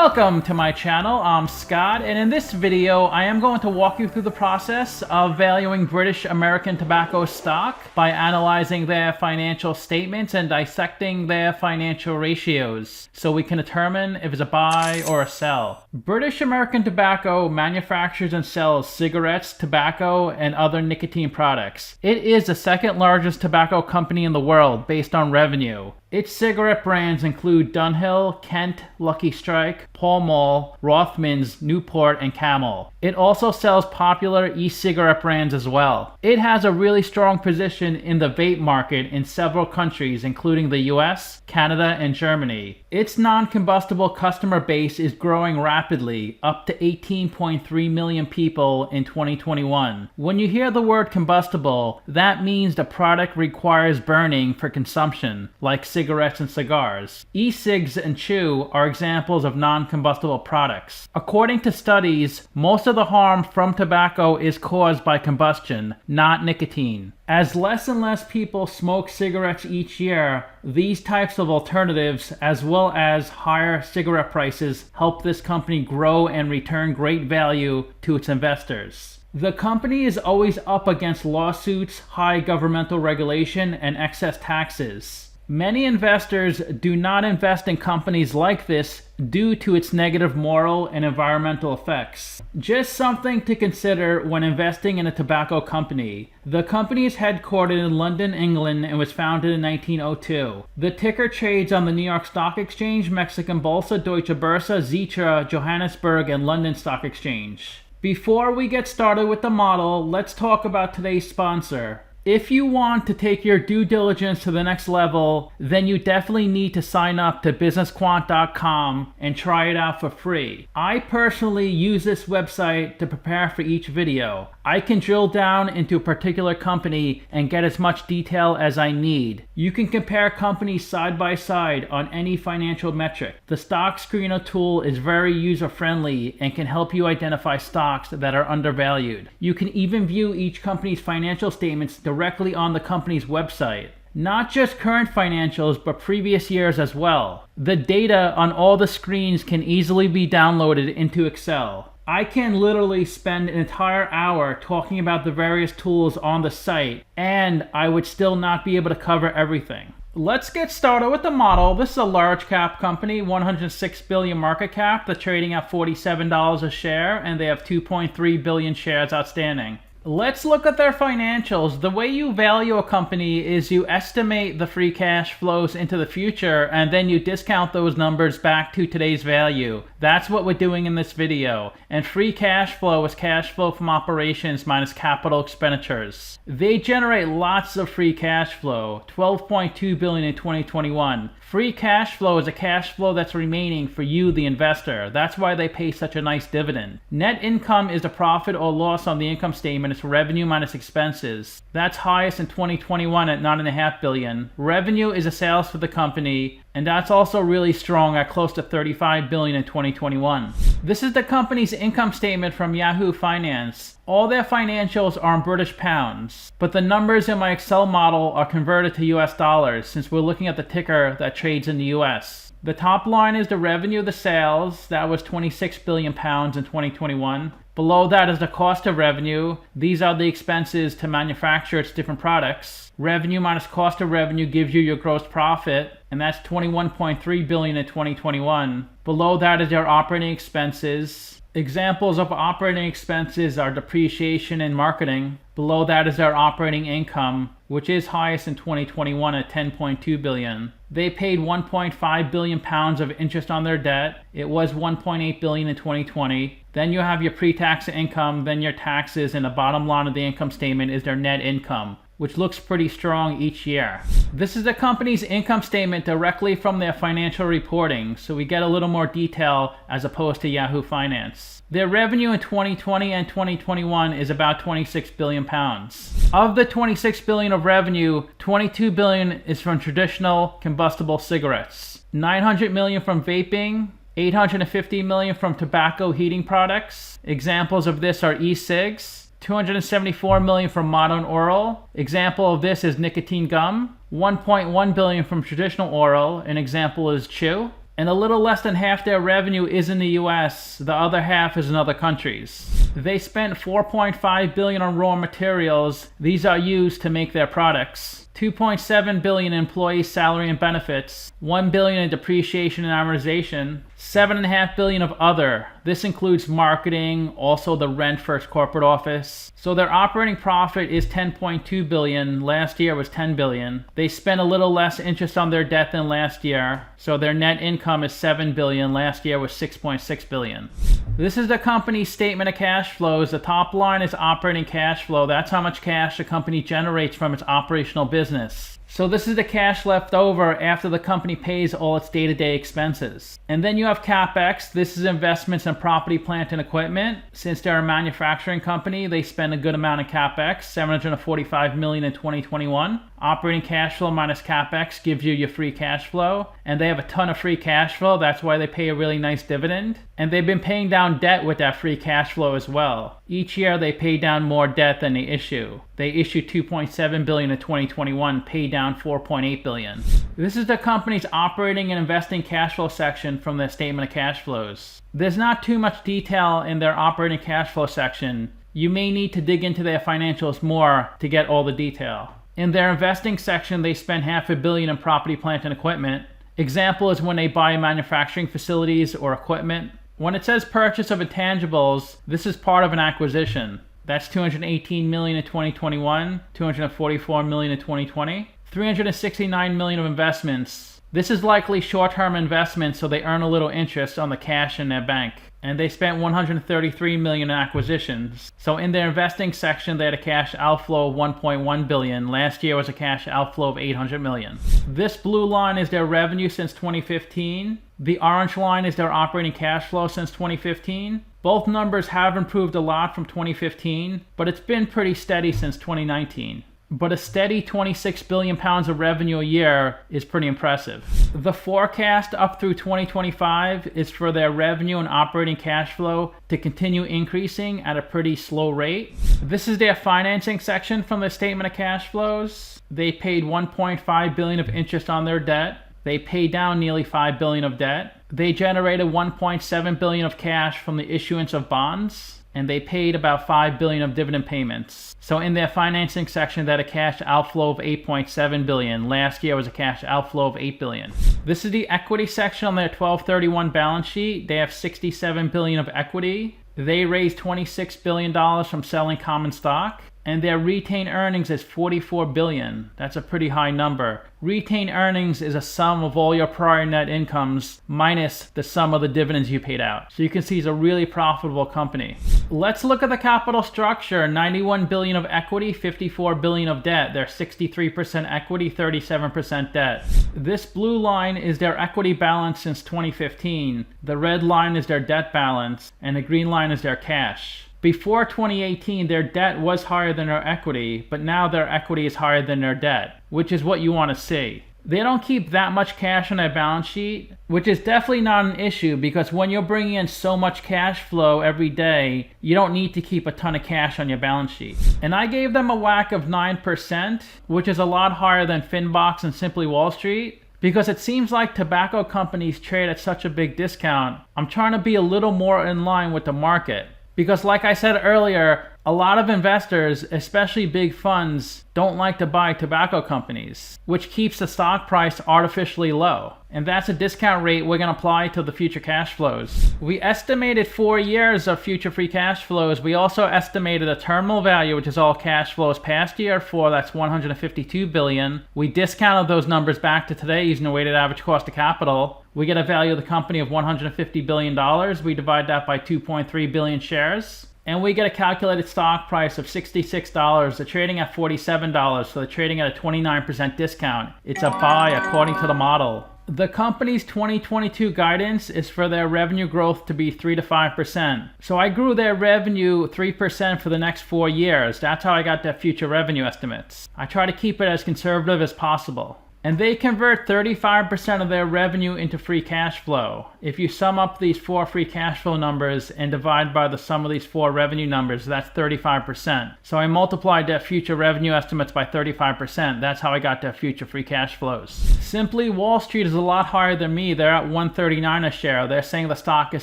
Welcome to my channel. I'm Scott, and in this video I am going to walk you through the process of valuing British American Tobacco stock by analyzing their financial statements and dissecting their financial ratios so we can determine if it's a buy or a sell. British American Tobacco manufactures and sells cigarettes, tobacco, and other nicotine products. It is the second largest tobacco company in the world based on revenue. Its cigarette brands include Dunhill, Kent, Lucky Strike, Pall Mall, Rothmans, Newport, and Camel. It also sells popular e-cigarette brands as well. It has a really strong position in the vape market in several countries, including the US, Canada, and Germany. Its non-combustible customer base is growing rapidly, up to 18.3 million people in 2021. When you hear the word combustible, that means the product requires burning for consumption, like cigarettes and cigars. E-cigs and chew are examples of non-combustible products. According to studies, most of the harm from tobacco is caused by combustion, not nicotine. As less and less people smoke cigarettes each year, these types of alternatives, as well as higher cigarette prices, help this company grow and return great value to its investors. The company is always up against lawsuits, high governmental regulation, and excess taxes. Many investors do not invest in companies like this due to its negative moral and environmental effects. Just something to consider when investing in a tobacco company. The company is headquartered in London, England, and was founded in 1902. The ticker trades on the New York Stock Exchange, Mexican Bolsa, Deutsche Börse, Xetra, Johannesburg, and London Stock Exchange. Before we get started with the model, let's talk about today's sponsor. If you want to take your due diligence to the next level, then you definitely need to sign up to businessquant.com and try it out for free. I personally use this website to prepare for each video. I can drill down into a particular company and get as much detail as I need. You can compare companies side by side on any financial metric. The stock screener tool is very user-friendly and can help you identify stocks that are undervalued. You can even view each company's financial statements directly on the company's website. Not just current financials, but previous years as well. The data on all the screens can easily be downloaded into Excel. I can literally spend an entire hour talking about the various tools on the site, and I would still not be able to cover everything. Let's get started with the model. This is a large cap company, 106 billion market cap. They're trading at $47 a share, and they have 2.3 billion shares outstanding. Let's look at their financials. The way you value a company is you estimate the free cash flows into the future and then you discount those numbers back to today's value. That's what we're doing in this video. And free cash flow is cash flow from operations minus capital expenditures. They generate lots of free cash flow, 12.2 billion in 2021. Free cash flow is a cash flow that's remaining for you, the investor. That's why they pay such a nice dividend. Net income is the profit or loss on the income statement. It's revenue minus expenses. That's highest in 2021 at $9.5 billion. Revenue is the sales for the company, and that's also really strong at close to $35 billion in 2021. This is the company's income statement from Yahoo Finance. All their financials are in British pounds, but the numbers in my Excel model are converted to US dollars since we're looking at the ticker that trades in the US. The top line is the revenue, the sales. That was 26 billion pounds in 2021. Below that is the cost of revenue. These are the expenses to manufacture its different products. Revenue minus cost of revenue gives you your gross profit, and that's 21.3 billion in 2021. Below that is your operating expenses. Examples of operating expenses are depreciation and marketing. Below that is their operating income, which is highest in 2021 at 10.2 billion. They paid 1.5 billion pounds of interest on their debt. It was 1.8 billion in 2020. Then you have your pre-tax income, then your taxes, and the bottom line of the income statement is their net income, which looks pretty strong each year. This is the company's income statement directly from their financial reporting, so we get a little more detail as opposed to Yahoo Finance. Their revenue in 2020 and 2021 is about 26 billion pounds. Of the 26 billion of revenue, 22 billion is from traditional combustible cigarettes, 900 million from vaping, 850 million from tobacco heating products. Examples of this are e-cigs. 274 million from modern oral. Example of this is nicotine gum. 1.1 billion from traditional oral. An example is chew. and a little less than half their revenue is in the US, the other half is in other countries. They spent $4.5 billion on raw materials. These are used to make their products. $2.7 billion in employee salary and benefits, $1 billion in depreciation and amortization, $7.5 billion of other. This includes marketing, also the rent for its corporate office. So their operating profit is $10.2 billion. Last year was $10 billion. They spent a little less interest on their debt than last year. So their net income is $7 billion. Last year was $6.6 billion. This is the company's statement of cash flows. The top line is operating cash flow. That's how much cash the company generates from its operational business. So this is the cash left over after the company pays all its day-to-day expenses. And then you have CapEx. This is investments in property, plant, and equipment. Since they're a manufacturing company, they spend a good amount of CapEx, $745 million in 2021. Operating cash flow minus CapEx gives you your free cash flow. And they have a ton of free cash flow. That's why they pay a really nice dividend. And they've been paying down debt with that free cash flow as well. Each year they pay down more debt than they issue. They issued $2.7 billion in 2021, paid down $4.8 billion. This is the company's operating and investing cash flow section from their statement of cash flows. There's not too much detail in their operating cash flow section. You may need to dig into their financials more to get all the detail. In their investing section, they spend $500 million in property, plant, and equipment. Example is when they buy manufacturing facilities or equipment. When it says purchase of intangibles, this is part of an acquisition. That's $218 million in 2021, $244 million in 2020, $369 million of investments. This is likely short-term investments, so they earn a little interest on the cash in their bank. And they spent $133 million in acquisitions. So in their investing section, they had a cash outflow of $1.1 billion. Last year was a cash outflow of $800 million. This blue line is their revenue since 2015. The orange line is their operating cash flow since 2015. Both numbers have improved a lot from 2015, but it's been pretty steady since 2019. But a steady 26 billion pounds of revenue a year is pretty impressive. The forecast up through 2025 is for their revenue and operating cash flow to continue increasing at a pretty slow rate. This is their financing section from the statement of cash flows. They paid 1.5 billion of interest on their debt. They paid down nearly 5 billion of debt. They generated 1.7 billion of cash from the issuance of bonds. And they paid about 5 billion of dividend payments. So in their financing section, they had a cash outflow of 8.7 billion. Last year was a cash outflow of 8 billion. This is the equity section on their 12/31 balance sheet. They have 67 billion of equity. They raised $26 billion from selling common stock. And their retained earnings is $44 billion. That's a pretty high number. Retained earnings is a sum of all your prior net incomes minus the sum of the dividends you paid out. So you can see it's a really profitable company. Let's look at the capital structure. 91 billion of equity, 54 billion of debt. They're 63% equity, 37% debt. This blue line is their equity balance since 2015. The red line is their debt balance, and the green line is their cash. Before 2018, their debt was higher than their equity, but now their equity is higher than their debt, which is what you want to see. They don't keep that much cash on their balance sheet, which is definitely not an issue because when you're bringing in so much cash flow every day, you don't need to keep a ton of cash on your balance sheet. And I gave them a WACC of 9%, which is a lot higher than Finbox and Simply Wall Street. Because it seems like tobacco companies trade at such a big discount. I'm trying to be a little more in line with the market. Because like I said earlier, a lot of investors, especially big funds, don't like to buy tobacco companies, which keeps the stock price artificially low. And that's a discount rate we're going to apply to the future cash flows. We estimated 4 years of future free cash flows. We also estimated a terminal value, which is all cash flows past year 4, that's 152 billion. We discounted those numbers back to today using the weighted average cost of capital. We get a value of the company of $150 billion. We divide that by 2.3 billion shares. And we get a calculated stock price of $66. They're trading at $47, so they're trading at a 29% discount. It's a buy according to the model. The company's 2022 guidance is for their revenue growth to be 3 to 5%. So I grew their revenue 3% for the next 4 years. That's how I got their future revenue estimates. I try to keep it as conservative as possible. And they convert 35% of their revenue into free cash flow. If you sum up these 4 free cash flow numbers and divide by the sum of these 4 revenue numbers, that's 35%. So I multiplied their future revenue estimates by 35%. That's how I got their future free cash flows. Simply, Wall Street is a lot higher than me. They're at $139 a share. They're saying the stock is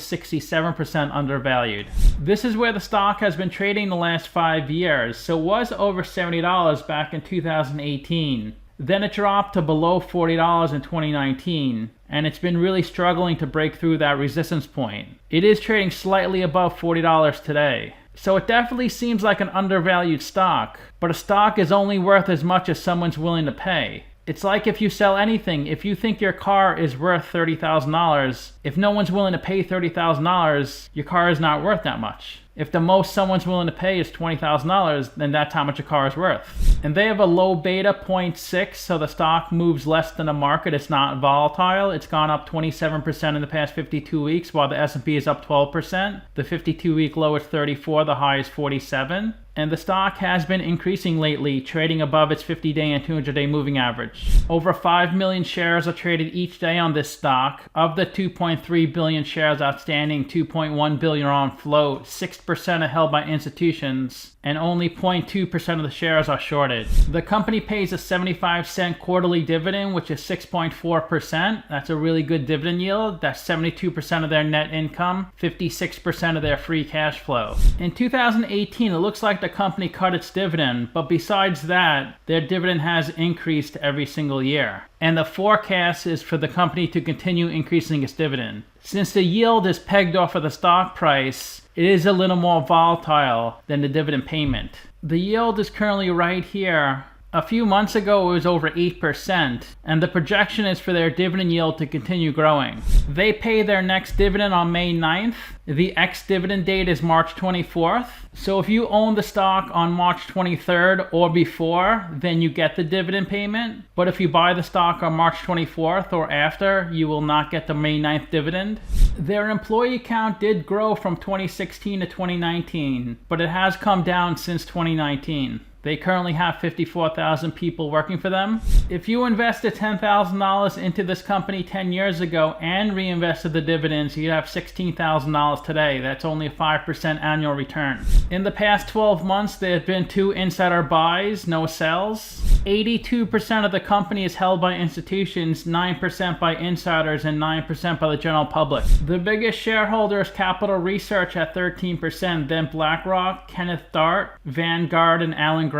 67% undervalued. This is where the stock has been trading the last 5 years. So it was over $70 back in 2018. Then it dropped to below $40 in 2019, and it's been really struggling to break through that resistance point. It is trading slightly above $40 today. So it definitely seems like an undervalued stock, but a stock is only worth as much as someone's willing to pay. It's like if you sell anything, if you think your car is worth $30,000, if no one's willing to pay $30,000, your car is not worth that much. If the most someone's willing to pay is $20,000, then that's how much a car is worth. And they have a low beta, 0.6, so the stock moves less than the market. It's not volatile. It's gone up 27% in the past 52 weeks, while the S&P is up 12%. The 52-week low is 34, the high is 47. And the stock has been increasing lately, trading above its 50-day and 200-day moving average. Over 5 million shares are traded each day on this stock. Of the 2.3 billion shares outstanding, 2.1 billion are on float, 6% are held by institutions, and only 0.2% of the shares are shorted. The company pays a 75-cent quarterly dividend, which is 6.4%. That's a really good dividend yield. That's 72% of their net income, 56% of their free cash flow. In 2018, it looks like the company cut its dividend, but besides that, their dividend has increased every single year. And the forecast is for the company to continue increasing its dividend. Since the yield is pegged off of the stock price, it is a little more volatile than the dividend payment. The yield is currently right here. A few months ago, it was over 8%, and the projection is for their dividend yield to continue growing. They pay their next dividend on May 9th. The ex-dividend date is March 24th. So if you own the stock on March 23rd or before, then you get the dividend payment. But if you buy the stock on March 24th or after, you will not get the May 9th dividend. Their employee count did grow from 2016 to 2019, but it has come down since 2019. They currently have 54,000 people working for them. If you invested $10,000 into this company 10 years ago and reinvested the dividends, you'd have $16,000 today. That's only a 5% annual return. In the past 12 months, there have been 2 insider buys, no sells. 82% of the company is held by institutions, 9% by insiders, and 9% by the general public. The biggest shareholder is Capital Research at 13%, then BlackRock, Kenneth Dart, Vanguard, and Alan Gray.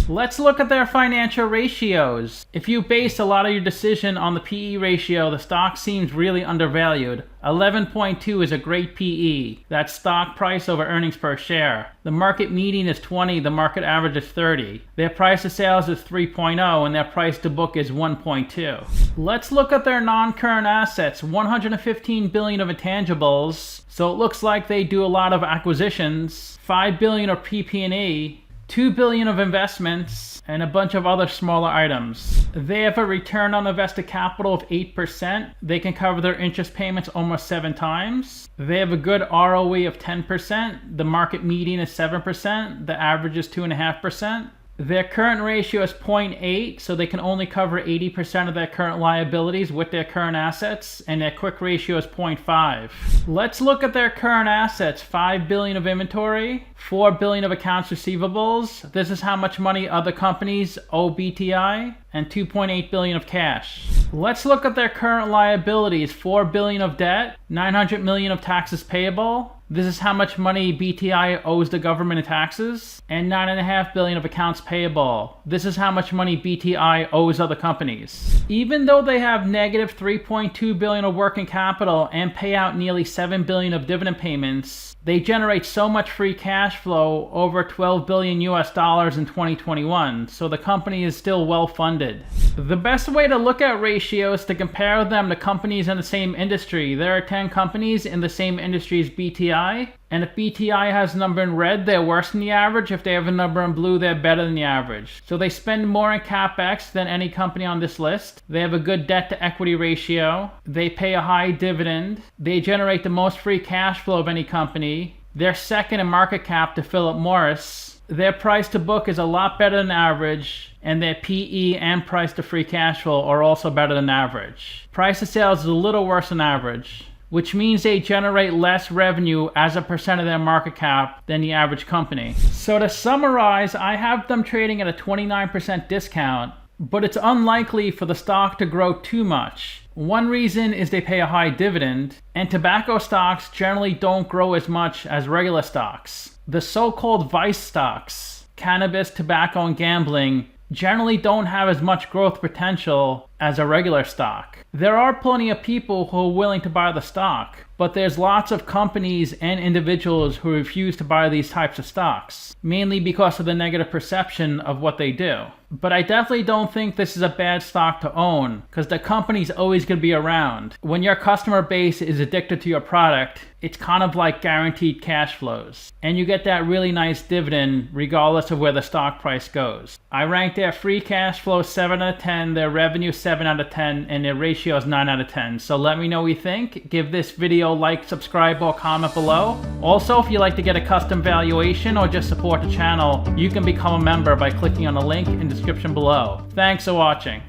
Let's look at their financial ratios. If you base a lot of your decision on the PE ratio, the stock seems really undervalued. 11.2 is a great PE. That's stock price over earnings per share. The market median is 20, the market average is 30. Their price to sales is 3.0 and their price to book is 1.2. Let's look at their non-current assets. 115 billion of intangibles. So it looks like they do a lot of acquisitions. 5 billion of PP&E. 2 billion of investments, and a bunch of other smaller items. They have a return on invested capital of 8%. They can cover their interest payments almost 7 times. They have a good ROE of 10%. The market median is 7%. The average is 2.5%. Their current ratio is 0.8, so they can only cover 80% of their current liabilities with their current assets, and their quick ratio is 0.5. Let's look at their current assets. 5 billion of inventory, 4 billion of accounts receivables. This is how much money other companies owe BTI, and 2.8 billion of cash. Let's look at their current liabilities. 4 billion of debt, 900 million of taxes payable. This is how much money BTI owes the government in taxes, and 9.5 billion of accounts payable. This is how much money BTI owes other companies. Even though they have negative 3.2 billion of working capital and pay out nearly 7 billion of dividend payments, they generate so much free cash flow, over $12 billion in 2021, so the company is still well funded. The best way to look at ratios is to compare them to companies in the same industry. There are 10 companies in the same industry as BTI, and if BTI has a number in red, they're worse than the average. If they have a number in blue, they're better than the average. So they spend more in CapEx than any company on this list. They have a good debt to equity ratio. They pay a high dividend. They generate the most free cash flow of any company. They're second in market cap to Philip Morris. Their price to book is a lot better than average, and their PE and price to free cash flow are also better than average. Price to sales is a little worse than average, which means they generate less revenue as a percent of their market cap than the average company. So to summarize, I have them trading at a 29% discount, but it's unlikely for the stock to grow too much. One reason is they pay a high dividend, and tobacco stocks generally don't grow as much as regular stocks. The so-called vice stocks, cannabis, tobacco, and gambling, generally don't have as much growth potential as a regular stock. There are plenty of people who are willing to buy the stock, but there's lots of companies and individuals who refuse to buy these types of stocks, mainly because of the negative perception of what they do. But I definitely don't think this is a bad stock to own, because the company's always going to be around. When your customer base is addicted to your product, it's kind of like guaranteed cash flows, and you get that really nice dividend regardless of where the stock price goes. I rank their free cash flow 7 out of 10, their revenue 7 out of 10, and their ratio is 9 out of 10. So let me know what you think. Give this video a like, subscribe, or comment below. Also, if you'd like to get a custom valuation or just support the channel, you can become a member by clicking on the link in the description below. Thanks for watching.